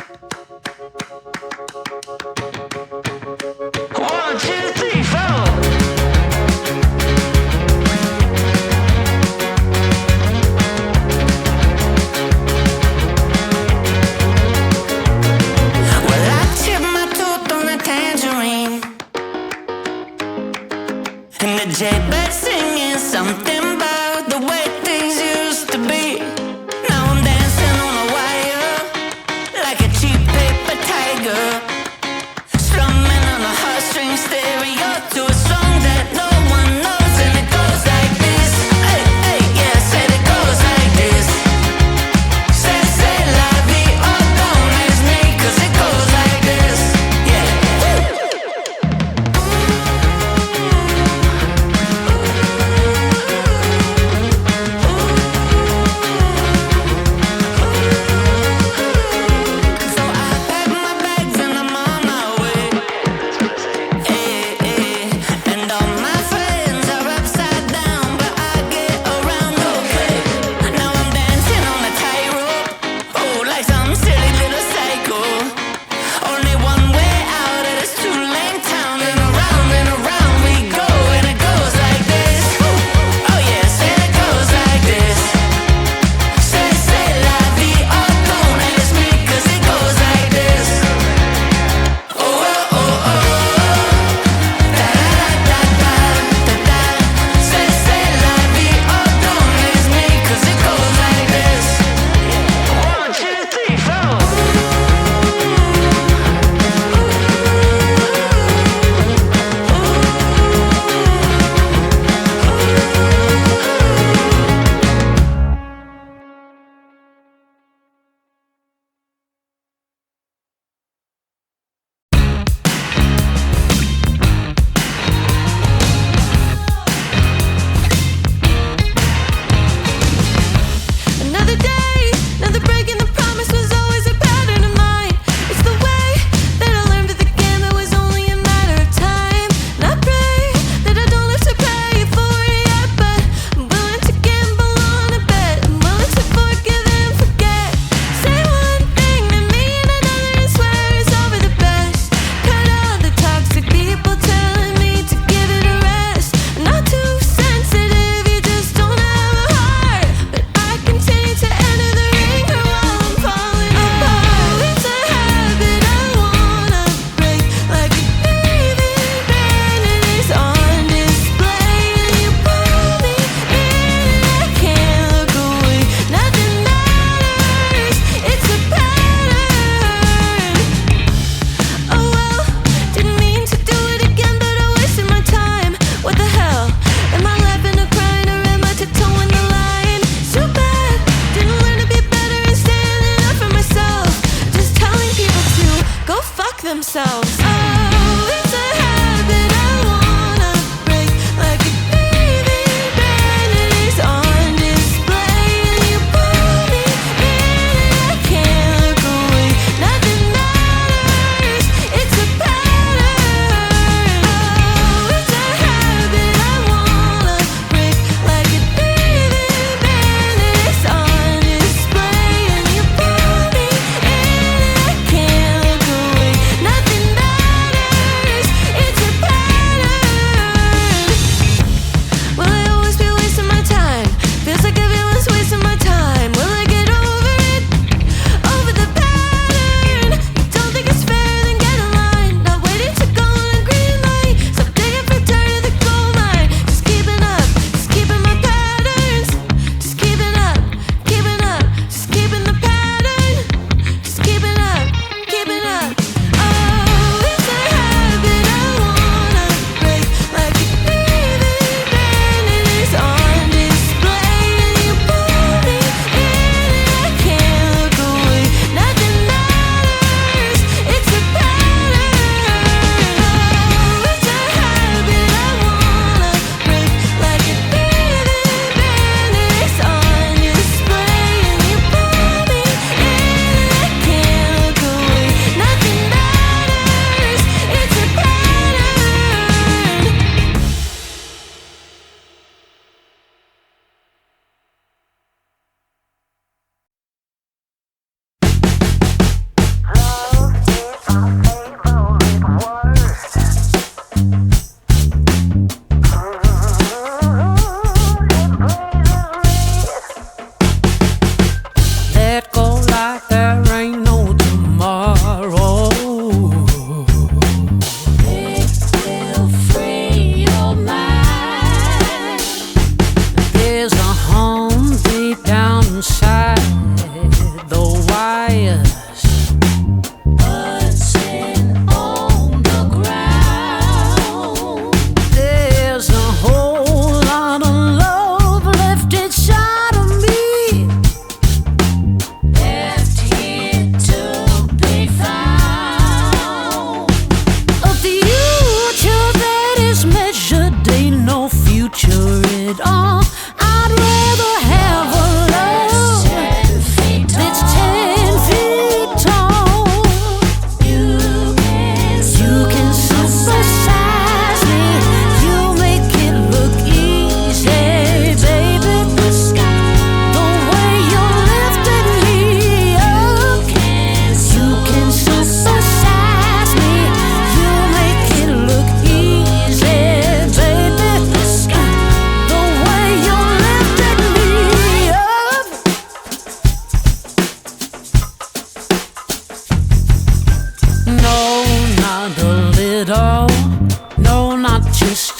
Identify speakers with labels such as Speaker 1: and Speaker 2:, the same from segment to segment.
Speaker 1: One, two, three, four. Well, I chipped my tooth on a tangerine, and the jaybird singing something about the way things used to be. Now I'm dancing on a wire like a cheap paper tiger, strumming on a heartstring stereo to a song that no one knows, and it goes like this. Hey, hey, yeah, said it goes like this. Say la vie, oh, don't ask me, 'cause it goes like this. Yeah.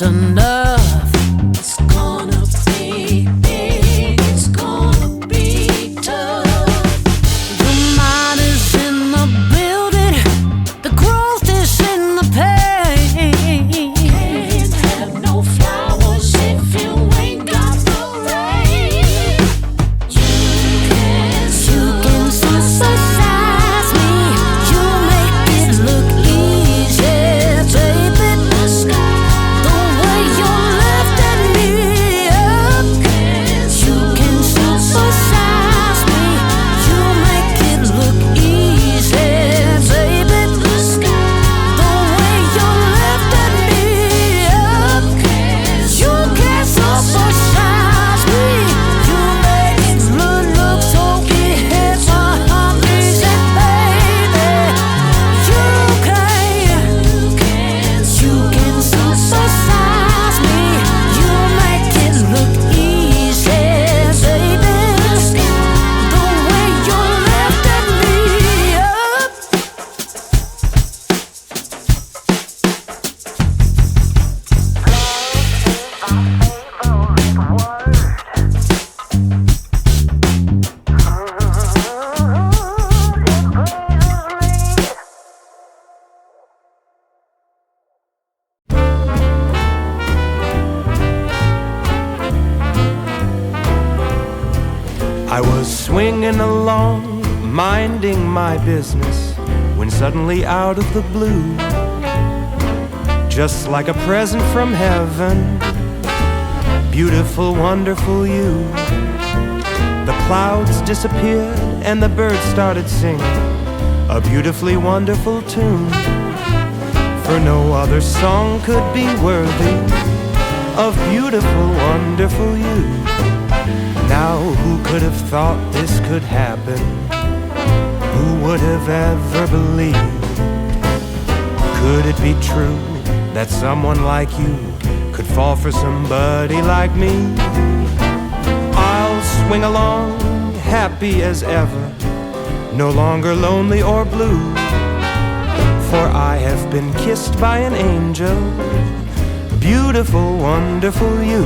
Speaker 1: enough.
Speaker 2: It's gonna be big, it's gonna be tough.
Speaker 1: The mind is in the building, the growth is in the pain.
Speaker 2: Can't have no flowers if you ain't got the rain. You can
Speaker 1: supersize me. You make it look easy, baby.
Speaker 2: the sky.
Speaker 1: The way you lifted me up. You can supersize me. You make it look easy, baby.
Speaker 2: The sky.
Speaker 1: The way you lifted me up. You can supersize me. You make it look so easy, baby. You can supersize me. You make it look easy, baby. The way you lifted me up.
Speaker 3: I was swinging along, minding my business, when suddenly out of the blue, just like a present from heaven, beautiful, wonderful you. The clouds disappeared and the birds started singing a beautifully wonderful tune. For no other song could be worthy of beautiful, wonderful you. Now who could have thought this could happen? Who would have ever believed? Could it be true that someone like you could fall for somebody like me? I'll swing along, happy as ever, no longer lonely or blue, for I have been kissed by an angel, beautiful, wonderful you.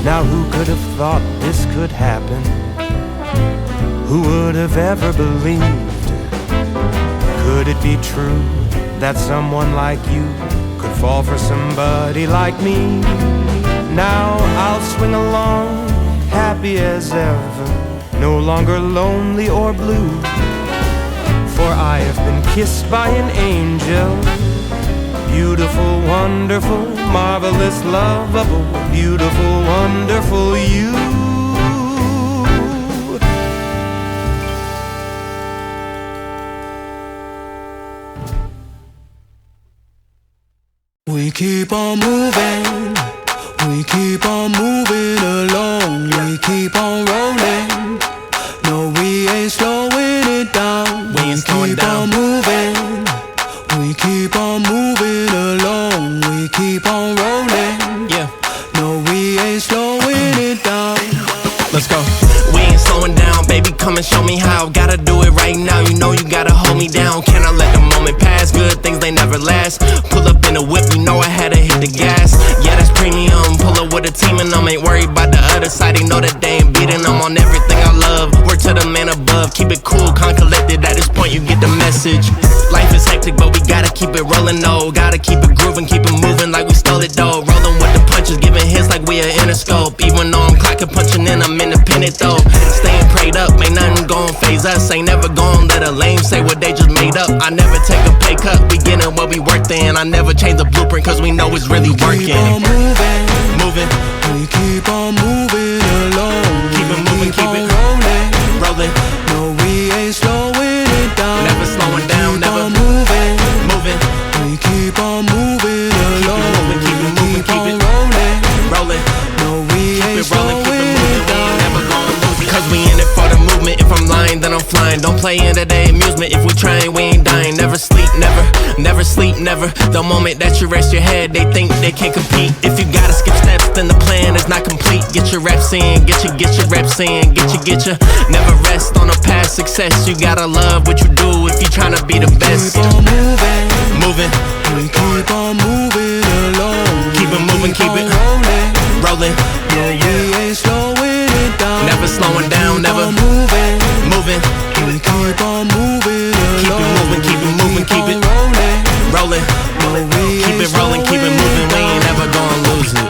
Speaker 3: Now who could have thought this could happen? Who would have ever believed? Could it be true that someone like you could fall for somebody like me? Now I'll swing along, happy as ever, no longer lonely or blue, for I have been kissed by an angel, beautiful, wonderful, marvelous, lovable, beautiful, wonderful you.
Speaker 4: We keep on moving, we keep on moving along, we keep on rolling. No, we ain't slowing it down. We keep on moving, we keep on moving along, we keep on rolling.
Speaker 5: Yeah,
Speaker 4: No, we ain't slowing it down.
Speaker 5: let's go. We ain't slowing down, baby, come and show me how. Gotta do it right now, you know you gotta hold me down. Can I let the moment pass? Good things, they never last. Pull up in a whip, you know I had to hit the gas. Yeah, that's premium, pull up with a team and I'm ain't worried about the other side. They know that they ain't beating, I'm on everything I love. Word to the man above, keep it cool, calm, collected. At this point you get the message. Life is hectic, but we gotta keep it rolling, though. Gotta keep it grooving, keep it moving like we stole it, though. Rolling with the punches, giving hits like we are Interscope. Even though I'm clocking, punching in, I'm independent, though. Staying prayed up, ain't nothing gon' phase us. Ain't never gon' let a lame say what they just made up. I never take a pay cut, we getting what we worth in. I never change the blueprint, cause we know it's really working.
Speaker 4: Keep on moving,
Speaker 5: Moving,
Speaker 4: we keep on moving along.
Speaker 5: keep it moving, keep it
Speaker 4: rolling.
Speaker 5: rolling.
Speaker 4: No, we ain't slowing it down.
Speaker 5: Never slowing down,
Speaker 4: keep
Speaker 5: never
Speaker 4: on moving.
Speaker 5: moving.
Speaker 4: We keep on moving along.
Speaker 5: moving, keep it moving,
Speaker 4: we keep
Speaker 5: keep
Speaker 4: on
Speaker 5: it
Speaker 4: rolling.
Speaker 5: flying. Don't play into their amusement. If we trying, we ain't dying. Never sleep, never sleep, never. The moment that you rest your head, they think they can't compete. If you gotta skip steps, then the plan is not complete. Get your reps in, get your reps in, get your. Never rest on a past success. You gotta love what you do if you tryna be the best.
Speaker 4: Keep on moving,
Speaker 5: Moving,
Speaker 4: we keep on moving along.
Speaker 5: keep it moving, keep it
Speaker 4: rolling.
Speaker 5: rolling.
Speaker 4: No, we ain't slowing it down.
Speaker 5: Never slowing down, never
Speaker 4: keep on moving.
Speaker 5: moving.
Speaker 4: We keep on moving
Speaker 5: Keep it
Speaker 4: along.
Speaker 5: moving, keep it moving, keep it
Speaker 4: rolling.
Speaker 5: rolling.
Speaker 4: No, we
Speaker 5: Keep
Speaker 4: ain't
Speaker 5: it rolling, keep it
Speaker 4: slowing
Speaker 5: moving. We
Speaker 4: down.
Speaker 5: ain't never gonna lose it.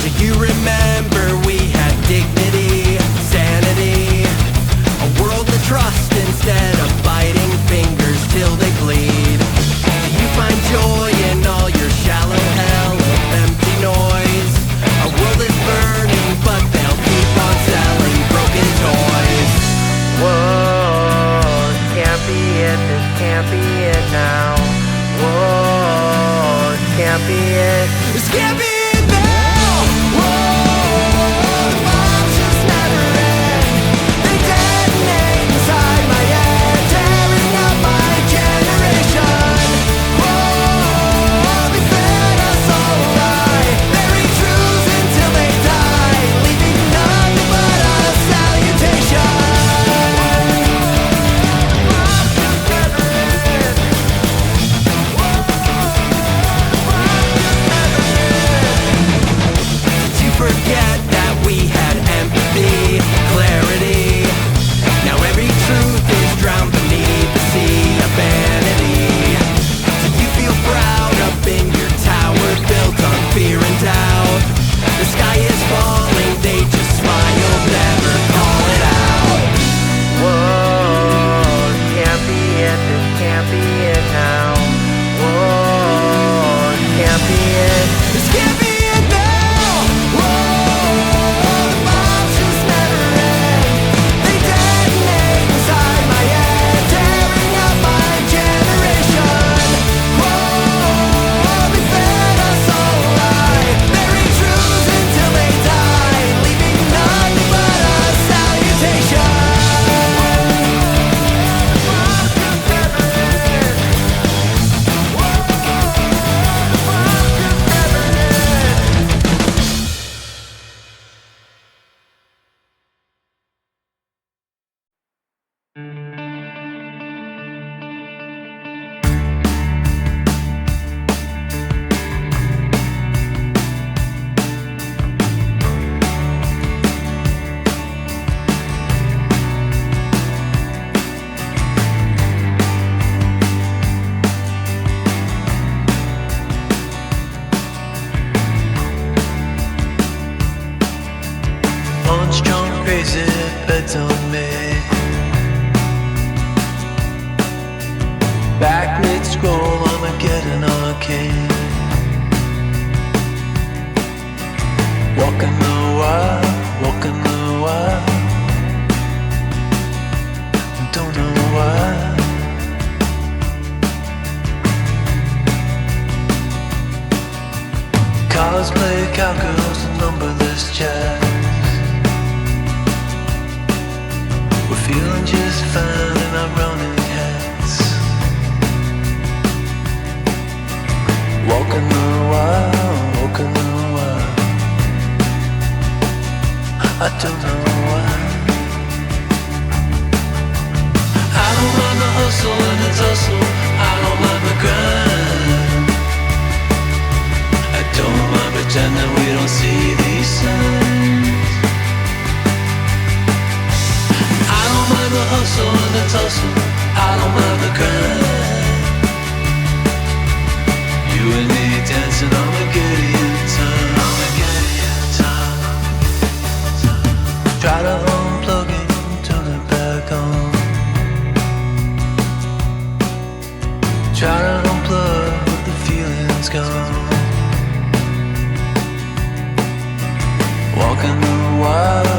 Speaker 3: Do you remember we had dignity, sanity, a world to trust instead of biting fingers till they bleed? Do you find joy in all your shallow hell of empty noise? Our world is burning, but they'll keep on selling broken toys. Whoa, this can't be it, this can't be it now. Whoa, this can't be it, this can't be it now. Whoa, the bombs just never end. They detonate inside my head, tearing up my generation. Whoa, they fed us all a lie, buried truths until they die, leaving nothing but a salutation. Did you forget that we had empathy, clarity? Now every truth is drowned beneath the sea of vanity. Do you feel proud up in your tower built on fear and doubt? The sky is falling, they just smile, never call it out. Whoa, this can't be it, this can't be it now. Whoa, this can't be it, this can't be it now. Whoa, the bombs just never end. They detonate inside my head, tearing up my generation. Whoa, they fed us all a lie, buried truths until they die, leaving nothing but a salutation.
Speaker 6: Punch drunk crazy bets on me. Back mid scroll, Armageddon arcade. Walking the wild, walking the wild. Don't know why. Cosplay cowgirls and numberless chats. We're feeling just fine in our running hats. Walking the wild, walking the wild. I don't know why. I don't mind the hustle and the tussle. I don't mind the grind. I don't mind pretending we don't see these signs. I don't mind the hustle and the tussle. I don't mind the grind. You and me dancing on the Gideon time. Try to unplug it, turn it back on. Try to unplug, but the feeling's gone. Walking the wild.